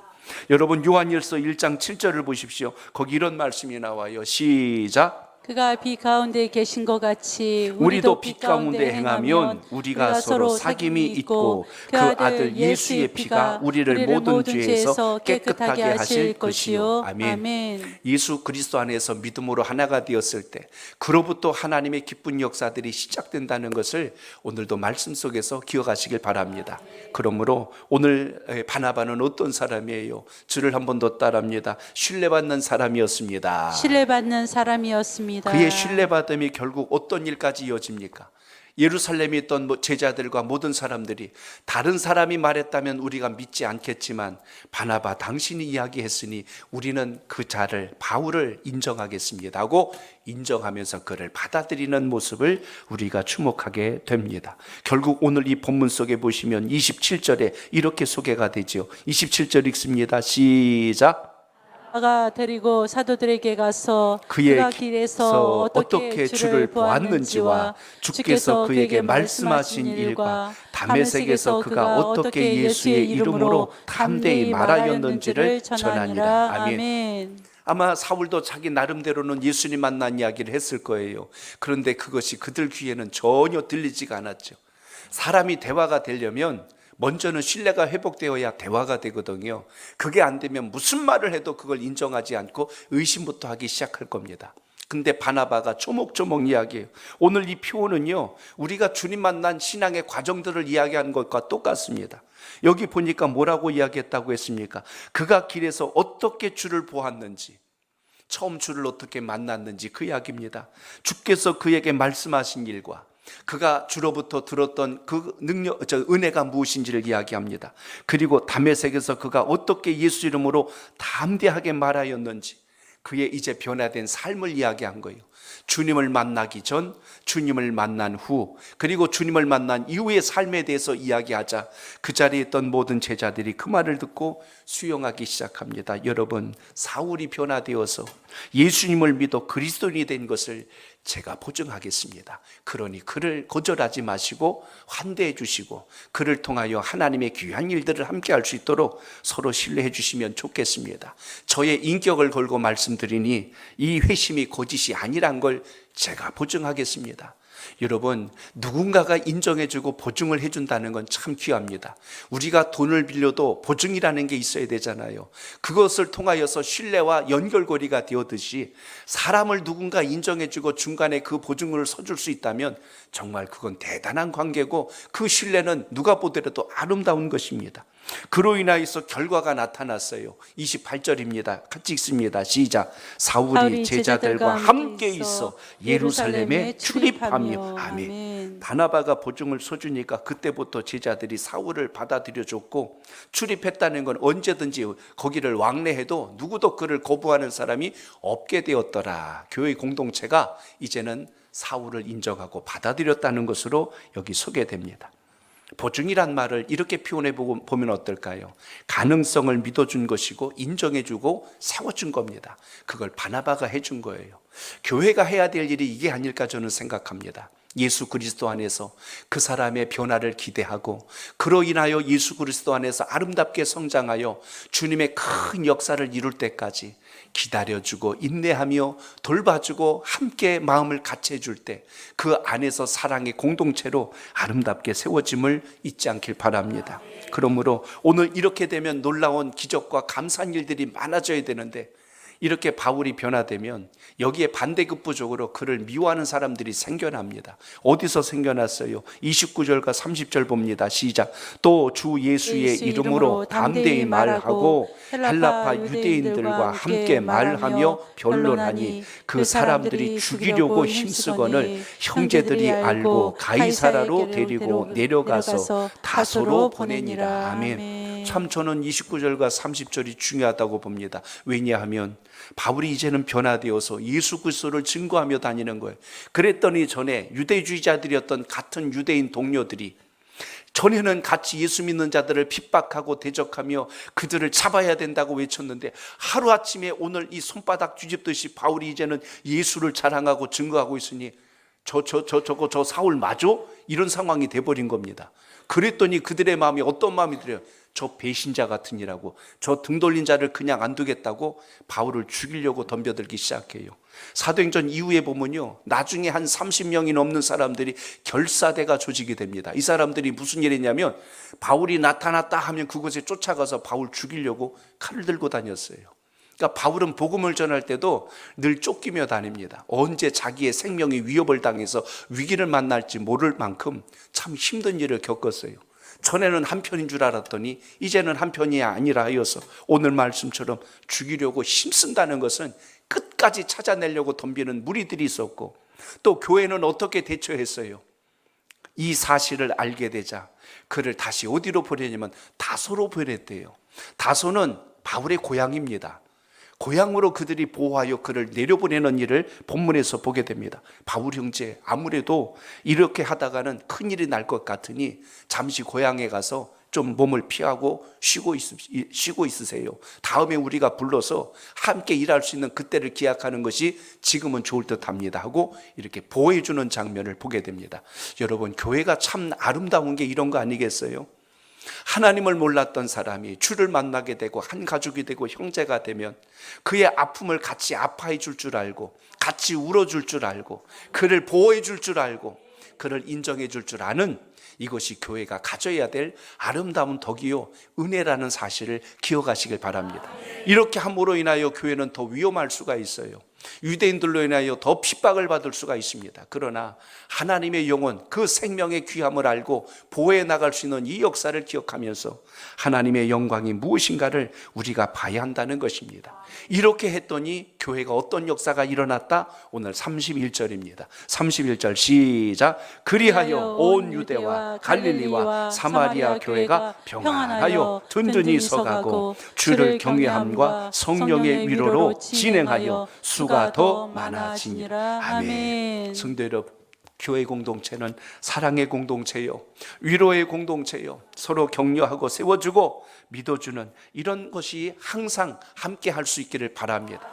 여러분, 요한일서 1장 7절을 보십시오. 거기 이런 말씀이 나와요. 시작. 그가 빛 가운데 계신 것 같이 우리도 빛 가운데 행하면 우리가 서로 사귐이 있고 그 아들 예수의 피가 우리를 모든 죄에서 깨끗하게 하실 것이요. 아멘. 예수 그리스도 안에서 믿음으로 하나가 되었을 때 그로부터 하나님의 기쁜 역사들이 시작된다는 것을 오늘도 말씀 속에서 기억하시길 바랍니다. 그러므로 오늘 바나바는 어떤 사람이에요? 주를 한 번 더 따라합니다. 신뢰받는 사람이었습니다. 신뢰받는 사람이었습니다. 그의 신뢰받음이 결국 어떤 일까지 이어집니까? 예루살렘에 있던 제자들과 모든 사람들이 다른 사람이 말했다면 우리가 믿지 않겠지만 바나바 당신이 이야기했으니 우리는 그 자를 바울을 인정하겠습니다 하고 인정하면서 그를 받아들이는 모습을 우리가 주목하게 됩니다. 결국 오늘 이 본문 속에 보시면 27절에 이렇게 소개가 되죠. 27절 읽습니다. 시작. 가 데리고 사도들에게 가서 그가 길에서 어떻게 주를 보았는지와 주께서 그에게 말씀하신 일과 다메섹에서 그가 어떻게 예수의 이름으로 담대히 말하였는지를 전하니라. 아멘. 아마 사울도 자기 나름대로는 예수님 만난 이야기를 했을 거예요. 그런데 그것이 그들 귀에는 전혀 들리지가 않았죠. 사람이 대화가 되려면 먼저는 신뢰가 회복되어야 대화가 되거든요. 그게 안 되면 무슨 말을 해도 그걸 인정하지 않고 의심부터 하기 시작할 겁니다. 근데 바나바가 조목조목 이야기해요. 오늘 이 표현은요, 우리가 주님 만난 신앙의 과정들을 이야기하는 것과 똑같습니다. 여기 보니까 뭐라고 이야기했다고 했습니까? 그가 길에서 어떻게 주를 보았는지, 처음 주를 어떻게 만났는지 그 이야기입니다. 주께서 그에게 말씀하신 일과 그가 주로부터 들었던 그 은혜가 무엇인지를 이야기합니다. 그리고 다메섹에서 그가 어떻게 예수 이름으로 담대하게 말하였는지, 그의 이제 변화된 삶을 이야기한 거예요. 주님을 만나기 전, 주님을 만난 후, 그리고 주님을 만난 이후의 삶에 대해서 이야기하자 그 자리에 있던 모든 제자들이 그 말을 듣고 수용하기 시작합니다. 여러분, 사울이 변화되어서 예수님을 믿어 그리스도인이 된 것을 제가 보증하겠습니다. 그러니 그를 거절하지 마시고 환대해 주시고 그를 통하여 하나님의 귀한 일들을 함께 할 수 있도록 서로 신뢰해 주시면 좋겠습니다. 저의 인격을 걸고 말씀드리니 이 회심이 거짓이 아니란 걸 제가 보증하겠습니다. 여러분, 누군가가 인정해주고 보증을 해준다는 건 참 귀합니다. 우리가 돈을 빌려도 보증이라는 게 있어야 되잖아요. 그것을 통하여서 신뢰와 연결고리가 되었듯이 사람을 누군가 인정해주고 중간에 그 보증을 서줄 수 있다면 정말 그건 대단한 관계고 그 신뢰는 누가 보더라도 아름다운 것입니다. 그로 인하여서 결과가 나타났어요. 28절입니다. 같이 읽습니다. 시작. 사울이 제자들과 함께 있어 예루살렘에 출입하며. 아멘. 바나바가 보증을 서주니까 그때부터 제자들이 사울을 받아들여줬고, 출입했다는 건 언제든지 거기를 왕래해도 누구도 그를 거부하는 사람이 없게 되었더라. 교회 공동체가 이제는 사울을 인정하고 받아들였다는 것으로 여기 소개됩니다. 보증이란 말을 이렇게 표현해 보면 어떨까요? 가능성을 믿어준 것이고 인정해주고 세워준 겁니다. 그걸 바나바가 해준 거예요. 교회가 해야 될 일이 이게 아닐까 저는 생각합니다. 예수 그리스도 안에서 그 사람의 변화를 기대하고 그로 인하여 예수 그리스도 안에서 아름답게 성장하여 주님의 큰 역사를 이룰 때까지 기다려주고 인내하며 돌봐주고 함께 마음을 같이 해줄 때 그 안에서 사랑의 공동체로 아름답게 세워짐을 잊지 않길 바랍니다. 그러므로 오늘 이렇게 되면 놀라운 기적과 감사한 일들이 많아져야 되는데 이렇게 바울이 변화되면 여기에 반대급부적으로 그를 미워하는 사람들이 생겨납니다. 어디서 생겨났어요? 29절과 30절 봅니다. 시작. 또 주 예수의 이름으로 담대히 말하고 헬라파 유대인들과 함께 말하며 변론하니 그 사람들이 죽이려고 힘쓰거늘 형제들이 알고 가이사라로 데리고 내려가서 다소로 보내니라. 아멘. 참 저는 29절과 30절이 중요하다고 봅니다. 왜냐하면 바울이 이제는 변화되어서 예수 그리스도를 증거하며 다니는 거예요. 그랬더니 전에 유대주의자들이었던 같은 유대인 동료들이 전에는 같이 예수 믿는 자들을 핍박하고 대적하며 그들을 잡아야 된다고 외쳤는데 하루아침에 오늘 이 손바닥 뒤집듯이 바울이 이제는 예수를 자랑하고 증거하고 있으니 저 사울 맞아? 이런 상황이 돼버린 겁니다. 그랬더니 그들의 마음이 어떤 마음이 들어요? 저 배신자 같으니라고, 저 등 돌린 자를 그냥 안 두겠다고 바울을 죽이려고 덤벼들기 시작해요. 사도행전 이후에 보면요, 나중에 한 30명이 넘는 사람들이 결사대가 조직이 됩니다. 이 사람들이 무슨 일 했냐면 바울이 나타났다 하면 그곳에 쫓아가서 바울 죽이려고 칼을 들고 다녔어요. 그러니까 바울은 복음을 전할 때도 늘 쫓기며 다닙니다. 언제 자기의 생명이 위협을 당해서 위기를 만날지 모를 만큼 참 힘든 일을 겪었어요. 전에는 한편인 줄 알았더니 이제는 한편이 아니라 하여서 오늘 말씀처럼 죽이려고 힘쓴다는 것은 끝까지 찾아내려고 덤비는 무리들이 있었고, 또 교회는 어떻게 대처했어요? 이 사실을 알게 되자 그를 다시 어디로 보내냐면 다소로 보냈대요. 다소는 바울의 고향입니다. 고향으로 그들이 보호하여 그를 내려보내는 일을 본문에서 보게 됩니다. 바울 형제, 아무래도 이렇게 하다가는 큰일이 날 것 같으니 잠시 고향에 가서 좀 몸을 피하고 쉬고 있으세요. 다음에 우리가 불러서 함께 일할 수 있는 그때를 기약하는 것이 지금은 좋을 듯합니다 하고 이렇게 보호해 주는 장면을 보게 됩니다. 여러분, 교회가 참 아름다운 게 이런 거 아니겠어요? 하나님을 몰랐던 사람이 주를 만나게 되고 한 가족이 되고 형제가 되면 그의 아픔을 같이 아파해 줄 줄 알고 같이 울어줄 줄 알고 그를 보호해 줄 줄 알고 그를 인정해 줄 줄 아는, 이것이 교회가 가져야 될 아름다운 덕이요 은혜라는 사실을 기억하시길 바랍니다. 이렇게 함으로 인하여 교회는 더 위험할 수가 있어요. 유대인들로 인하여 더 핍박을 받을 수가 있습니다. 그러나 하나님의 영혼, 그 생명의 귀함을 알고 보호해 나갈 수 있는 이 역사를 기억하면서 하나님의 영광이 무엇인가를 우리가 봐야 한다는 것입니다. 이렇게 했더니 교회가 어떤 역사가 일어났다? 오늘 31절입니다. 31절 시작. 그리하여 온 유대와 갈릴리와 사마리아 교회가 평안하여 든든히 서가고 주를 경외함과 성령의 위로로 진행하여 수가 더 많아지니라. 아멘. 성도 여러분, 교회 공동체는 사랑의 공동체요, 위로의 공동체요, 서로 격려하고 세워주고 믿어주는 이런 것이 항상 함께 할 수 있기를 바랍니다.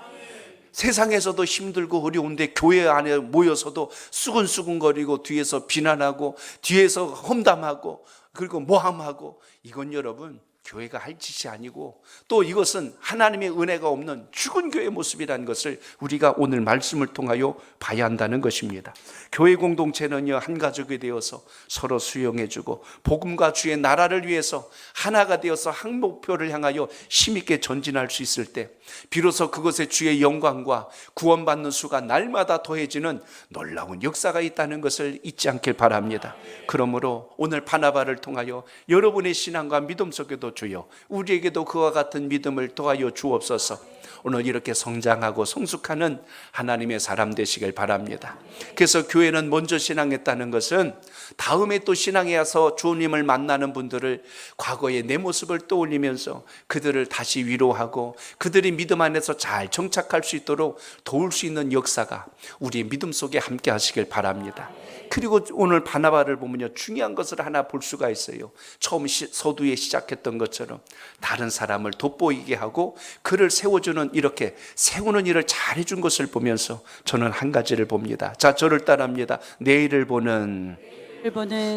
세상에서도 힘들고 어려운데 교회 안에 모여서도 수근수근거리고 뒤에서 비난하고 뒤에서 험담하고 그리고 모함하고, 이건 여러분 교회가 할 짓이 아니고 또 이것은 하나님의 은혜가 없는 죽은 교회의 모습이라는 것을 우리가 오늘 말씀을 통하여 봐야 한다는 것입니다. 교회 공동체는요, 한 가족이 되어서 서로 수용해주고 복음과 주의 나라를 위해서 하나가 되어서 한 목표를 향하여 힘있게 전진할 수 있을 때 비로소 그것에 주의 영광과 구원받는 수가 날마다 더해지는 놀라운 역사가 있다는 것을 잊지 않길 바랍니다. 그러므로 오늘 바나바를 통하여 여러분의 신앙과 믿음 속에도 주여 우리에게도 그와 같은 믿음을 더하여 주옵소서. 오늘 이렇게 성장하고 성숙하는 하나님의 사람 되시길 바랍니다. 그래서 교회는 먼저 신앙했다는 것은 다음에 또 신앙에 와서 주님을 만나는 분들을 과거의 내 모습을 떠올리면서 그들을 다시 위로하고 그들이 믿음 안에서 잘 정착할 수 있도록 도울 수 있는 역사가 우리의 믿음 속에 함께 하시길 바랍니다. 그리고 오늘 바나바를 보면요, 중요한 것을 하나 볼 수가 있어요. 처음 서두에 시작했던 세웠던 것처럼 다른 사람을 돋보이게 하고 그를 세워주는, 이렇게 세우는 일을 잘해준 것을 보면서 저는 한 가지를 봅니다. 자, 저를 따라합니다. 내일을 보는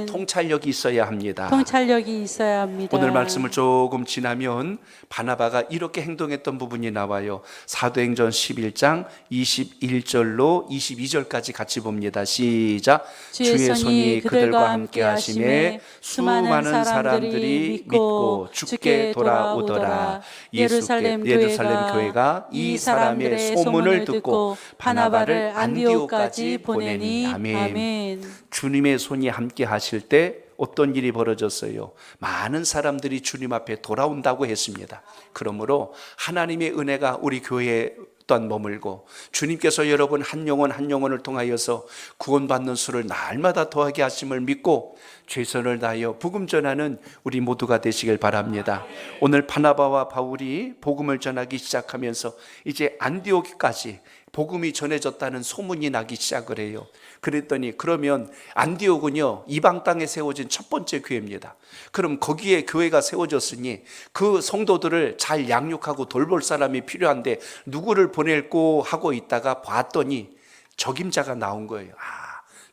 통찰력이 있어야 합니다. 통찰력이 있어야 합니다. 오늘 말씀을 조금 지나면 바나바가 이렇게 행동했던 부분이 나와요. 사도행전 11장 21절로 22절까지 같이 봅니다. 시작. 주의 손이 그들과 함께 하심에 수많은 사람들이 믿고 주께 돌아오더라. 예루살렘 교회가 이 사람의 소문을 듣고 바나바를 안디옥까지 보내니. 아멘. 주님의 손이 함께 하실 때 어떤 일이 벌어졌어요? 많은 사람들이 주님 앞에 돌아온다고 했습니다. 그러므로 하나님의 은혜가 우리 교회에 또한 머물고 주님께서 여러분 한 영혼 한 영혼을 통하여서 구원받는 수를 날마다 더하게 하심을 믿고 최선을 다하여 복음 전하는 우리 모두가 되시길 바랍니다. 오늘 바나바와 바울이 복음을 전하기 시작하면서 이제 안디옥까지 복음이 전해졌다는 소문이 나기 시작을 해요. 그랬더니 그러면 안디옥은요, 이방 땅에 세워진 첫 번째 교회입니다. 그럼 거기에 교회가 세워졌으니 그 성도들을 잘 양육하고 돌볼 사람이 필요한데 누구를 보낼고 하고 있다가 봤더니 적임자가 나온 거예요.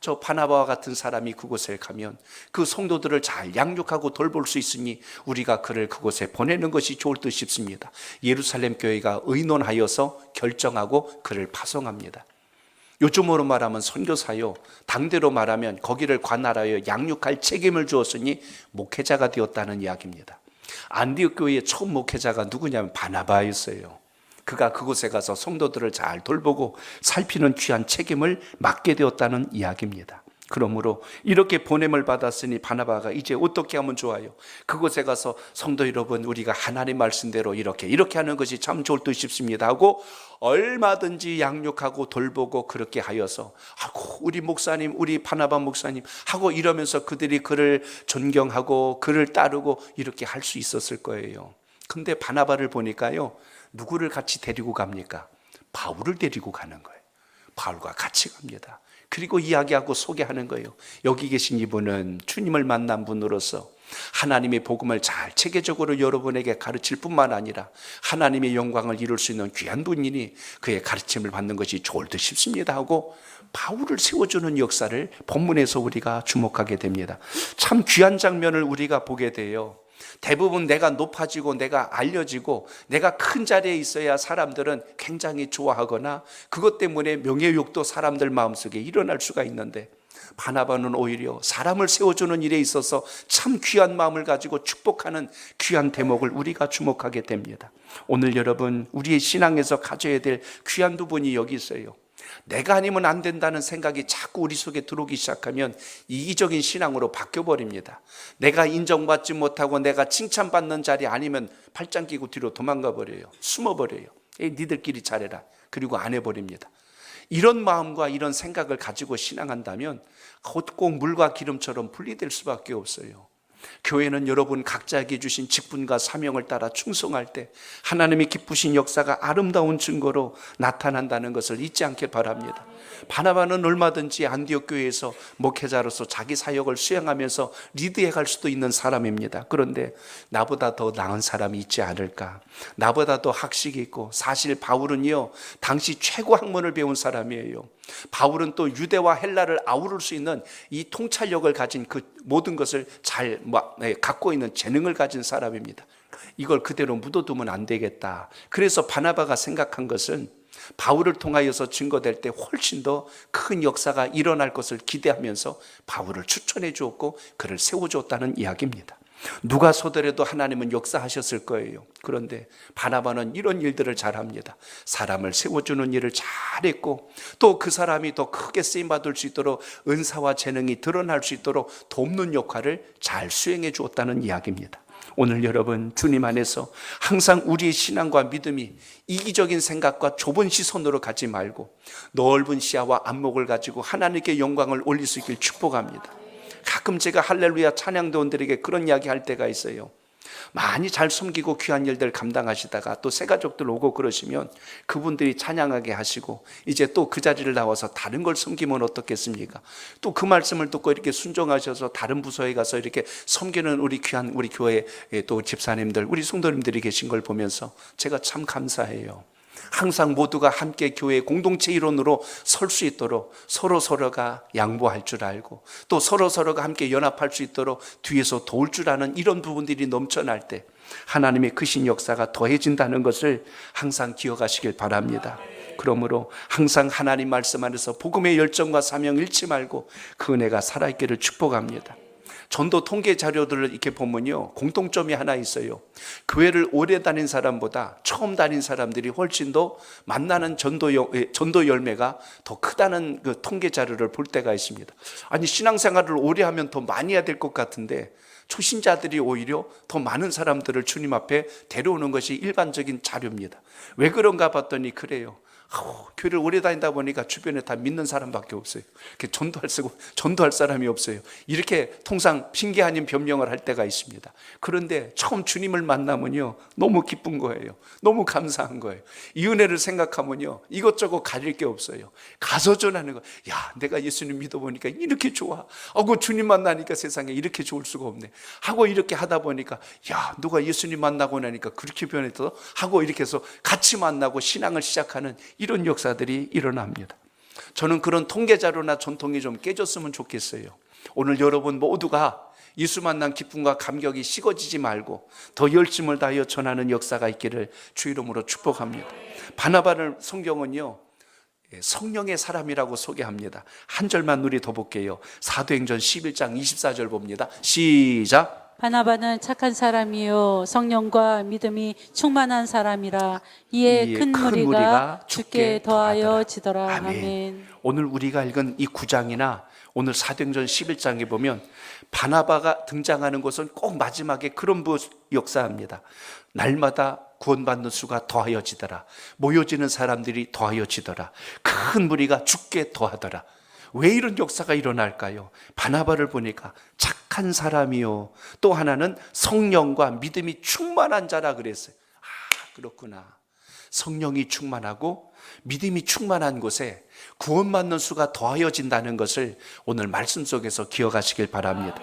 저 바나바와 같은 사람이 그곳에 가면 그 성도들을 잘 양육하고 돌볼 수 있으니 우리가 그를 그곳에 보내는 것이 좋을 듯 싶습니다. 예루살렘 교회가 의논하여서 결정하고 그를 파송합니다. 요즘으로 말하면 선교사요, 당대로 말하면 거기를 관할하여 양육할 책임을 주었으니 목회자가 되었다는 이야기입니다. 안디옥 교회의 처음 목회자가 누구냐면 바나바였어요. 그가 그곳에 가서 성도들을 잘 돌보고 살피는 귀한 책임을 맡게 되었다는 이야기입니다. 그러므로 이렇게 보냄을 받았으니 바나바가 이제 어떻게 하면 좋아요? 그곳에 가서 성도 여러분, 우리가 하나님 말씀대로 이렇게 하는 것이 참 좋을 듯 싶습니다 하고 얼마든지 양육하고 돌보고 그렇게 하여서 우리 목사님, 우리 바나바 목사님 하고 이러면서 그들이 그를 존경하고 그를 따르고 이렇게 할 수 있었을 거예요. 근데 바나바를 보니까요, 누구를 같이 데리고 갑니까? 바울을 데리고 가는 거예요. 바울과 같이 갑니다. 그리고 이야기하고 소개하는 거예요. 여기 계신 이분은 주님을 만난 분으로서 하나님의 복음을 잘 체계적으로 여러분에게 가르칠 뿐만 아니라 하나님의 영광을 이룰 수 있는 귀한 분이니 그의 가르침을 받는 것이 좋을 듯 싶습니다 하고 바울을 세워주는 역사를 본문에서 우리가 주목하게 됩니다. 참 귀한 장면을 우리가 보게 돼요. 대부분 내가 높아지고 내가 알려지고 내가 큰 자리에 있어야 사람들은 굉장히 좋아하거나 그것 때문에 명예욕도 사람들 마음속에 일어날 수가 있는데 바나바는 오히려 사람을 세워주는 일에 있어서 참 귀한 마음을 가지고 축복하는 귀한 대목을 우리가 주목하게 됩니다. 오늘 여러분, 우리의 신앙에서 가져야 될 귀한 부분이 여기 있어요. 내가 아니면 안 된다는 생각이 자꾸 우리 속에 들어오기 시작하면 이기적인 신앙으로 바뀌어버립니다. 내가 인정받지 못하고 내가 칭찬받는 자리 아니면 팔짱 끼고 뒤로 도망가 버려요. 숨어버려요. 니들끼리 잘해라. 그리고 안 해버립니다. 이런 마음과 이런 생각을 가지고 신앙한다면 곧 물과 기름처럼 분리될 수밖에 없어요. 교회는 여러분 각자에게 주신 직분과 사명을 따라 충성할 때 하나님이 기쁘신 역사가 아름다운 증거로 나타난다는 것을 잊지 않길 바랍니다. 바나바는 얼마든지 안디옥 교회에서 목회자로서 자기 사역을 수행하면서 리드해 갈 수도 있는 사람입니다. 그런데 나보다 더 나은 사람이 있지 않을까? 나보다 더 학식이 있고, 사실 바울은요 당시 최고 학문을 배운 사람이에요. 바울은 또 유대와 헬라를 아우를 수 있는 이 통찰력을 가진 그 모든 것을 잘 갖고 있는 재능을 가진 사람입니다. 이걸 그대로 묻어두면 안 되겠다. 그래서 바나바가 생각한 것은 바울을 통하여서 증거될 때 훨씬 더 큰 역사가 일어날 것을 기대하면서 바울을 추천해 주었고 그를 세워주었다는 이야기입니다. 누가 서더라도 하나님은 역사하셨을 거예요. 그런데 바나바는 이런 일들을 잘합니다. 사람을 세워주는 일을 잘했고 또 그 사람이 더 크게 쓰임받을 수 있도록 은사와 재능이 드러날 수 있도록 돕는 역할을 잘 수행해 주었다는 이야기입니다. 오늘 여러분, 주님 안에서 항상 우리의 신앙과 믿음이 이기적인 생각과 좁은 시선으로 가지 말고 넓은 시야와 안목을 가지고 하나님께 영광을 올릴 수 있길 축복합니다. 가끔 제가 할렐루야 찬양대원들에게 그런 이야기 할 때가 있어요. 많이 잘 섬기고 귀한 일들 감당하시다가 또 새 가족들 오고 그러시면 그분들이 찬양하게 하시고 이제 또 그 자리를 나와서 다른 걸 섬기면 어떻겠습니까? 또 그 말씀을 듣고 이렇게 순종하셔서 다른 부서에 가서 이렇게 섬기는 우리 귀한 우리 교회 또 집사님들, 우리 성도님들이 계신 걸 보면서 제가 참 감사해요. 항상 모두가 함께 교회 공동체 일원으로 설 수 있도록 서로가 양보할 줄 알고 또 서로가 함께 연합할 수 있도록 뒤에서 도울 줄 아는 이런 부분들이 넘쳐날 때 하나님의 크신 역사가 더해진다는 것을 항상 기억하시길 바랍니다. 그러므로 항상 하나님 말씀 안에서 복음의 열정과 사명 잃지 말고 그 은혜가 살아있기를 축복합니다. 전도 통계 자료들을 이렇게 보면요, 공통점이 하나 있어요. 교회를 오래 다닌 사람보다 처음 다닌 사람들이 훨씬 더 만나는 전도 열매가 더 크다는 그 통계 자료를 볼 때가 있습니다. 아니, 신앙생활을 오래 하면 더 많이 해야 될 것 같은데 초신자들이 오히려 더 많은 사람들을 주님 앞에 데려오는 것이 일반적인 자료입니다. 왜 그런가 봤더니 그래요. 교회를 오래 다니다 보니까 주변에 다 믿는 사람밖에 없어요. 전도할 사람이 없어요. 이렇게 통상 핑계 아닌 변명을 할 때가 있습니다. 그런데 처음 주님을 만나면요, 너무 기쁜 거예요. 너무 감사한 거예요. 이 은혜를 생각하면요, 이것저것 가릴 게 없어요. 가서 전하는 거. 야, 내가 예수님 믿어보니까 이렇게 좋아. 그 주님 만나니까 세상에 이렇게 좋을 수가 없네. 하고 이렇게 하다 보니까 야, 누가 예수님 만나고 나니까 그렇게 변했어. 하고 이렇게 해서 같이 만나고 신앙을 시작하는 이런 역사들이 일어납니다. 저는 그런 통계자료나 전통이 좀 깨졌으면 좋겠어요. 오늘 여러분 모두가 예수 만난 기쁨과 감격이 식어지지 말고 더 열심을 다하여 전하는 역사가 있기를 주 이름으로 축복합니다. 바나바를 성경은요, 성령의 사람이라고 소개합니다. 한 절만 우리 더 볼게요. 사도행전 11장 24절 봅니다. 시작. 바나바는 착한 사람이요 성령과 믿음이 충만한 사람이라 이에 큰 무리가 주께 더하여지더라. 아멘. 오늘 우리가 읽은 이 9장이나 오늘 사도행전 11장에 보면 바나바가 등장하는 것은 꼭 마지막에 그런 역사입니다. 날마다 구원받는 수가 더하여지더라. 모여지는 사람들이 더하여지더라. 큰 무리가 주께 더하더라. 왜 이런 역사가 일어날까요? 바나바를 보니까 착한 사람이요, 또 하나는 성령과 믿음이 충만한 자라 그랬어요. 그렇구나. 성령이 충만하고 믿음이 충만한 곳에 구원받는 수가 더하여진다는 것을 오늘 말씀 속에서 기억하시길 바랍니다.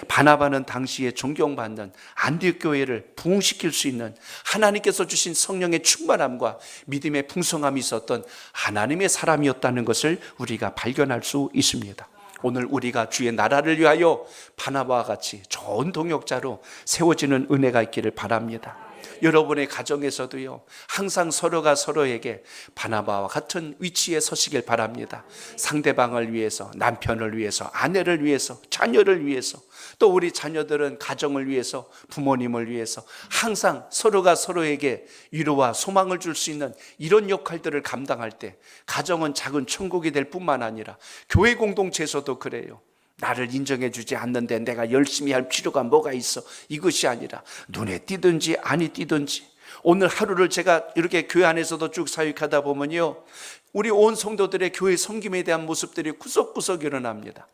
바나바는 당시에 존경받는 안디옥 교회를 부흥시킬 수 있는 하나님께서 주신 성령의 충만함과 믿음의 풍성함이 있었던 하나님의 사람이었다는 것을 우리가 발견할 수 있습니다. 오늘 우리가 주의 나라를 위하여 바나바와 같이 좋은 동역자로 세워지는 은혜가 있기를 바랍니다. 여러분의 가정에서도요, 항상 서로가 서로에게 바나바와 같은 위치에 서시길 바랍니다. 상대방을 위해서, 남편을 위해서, 아내를 위해서, 자녀를 위해서, 또 우리 자녀들은 가정을 위해서, 부모님을 위해서 항상 서로가 서로에게 위로와 소망을 줄 수 있는 이런 역할들을 감당할 때 가정은 작은 천국이 될 뿐만 아니라 교회 공동체에서도 그래요. 나를 인정해 주지 않는데 내가 열심히 할 필요가 뭐가 있어? 이것이 아니라 눈에 띄든지 아니 띄든지, 오늘 하루를 제가 이렇게 교회 안에서도 쭉 사역하다 보면요, 우리 온 성도들의 교회 섬김에 대한 모습들이 구석구석 일어납니다.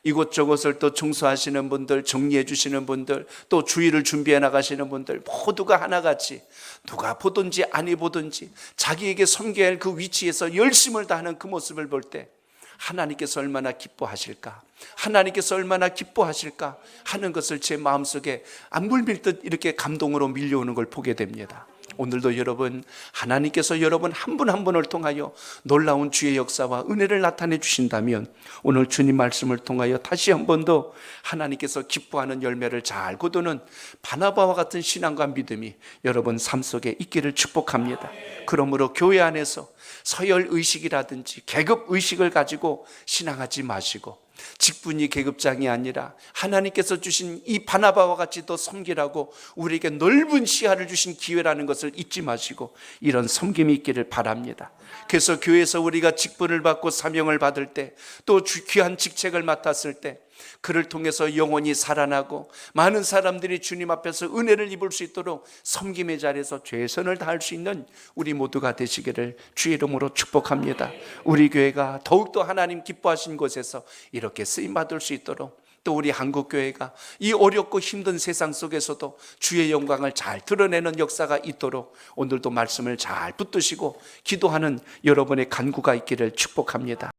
이곳저곳을 또 청소하시는 분들, 정리해 주시는 분들, 또 주일을 준비해 나가시는 분들 모두가 하나같이 누가 보든지 아니 보든지 자기에게 섬겨야 할 그 위치에서 열심을 다하는 그 모습을 볼 때 하나님께서 얼마나 기뻐하실까, 하나님께서 얼마나 기뻐하실까 하는 것을 제 마음속에 안물 밀듯 이렇게 감동으로 밀려오는 걸 보게 됩니다. 오늘도 여러분, 하나님께서 여러분 한 분 한 분을 통하여 놀라운 주의 역사와 은혜를 나타내 주신다면 오늘 주님 말씀을 통하여 다시 한 번 더 하나님께서 기뻐하는 열매를 잘 거두는 바나바와 같은 신앙과 믿음이 여러분 삶 속에 있기를 축복합니다. 그러므로 교회 안에서 서열 의식이라든지 계급 의식을 가지고 신앙하지 마시고 직분이 계급장이 아니라 하나님께서 주신 이 바나바와 같이 더 섬기라고 우리에게 넓은 시야를 주신 기회라는 것을 잊지 마시고 이런 섬김이 있기를 바랍니다. 그래서 교회에서 우리가 직분을 받고 사명을 받을 때, 또 귀한 직책을 맡았을 때 그를 통해서 영혼이 살아나고 많은 사람들이 주님 앞에서 은혜를 입을 수 있도록 섬김의 자리에서 최선을 다할 수 있는 우리 모두가 되시기를 주의 이름으로 축복합니다. 우리 교회가 더욱더 하나님 기뻐하신 곳에서 이렇게 쓰임받을 수 있도록 또 우리 한국교회가 이 어렵고 힘든 세상 속에서도 주의 영광을 잘 드러내는 역사가 있도록 오늘도 말씀을 잘 붙드시고 기도하는 여러분의 간구가 있기를 축복합니다.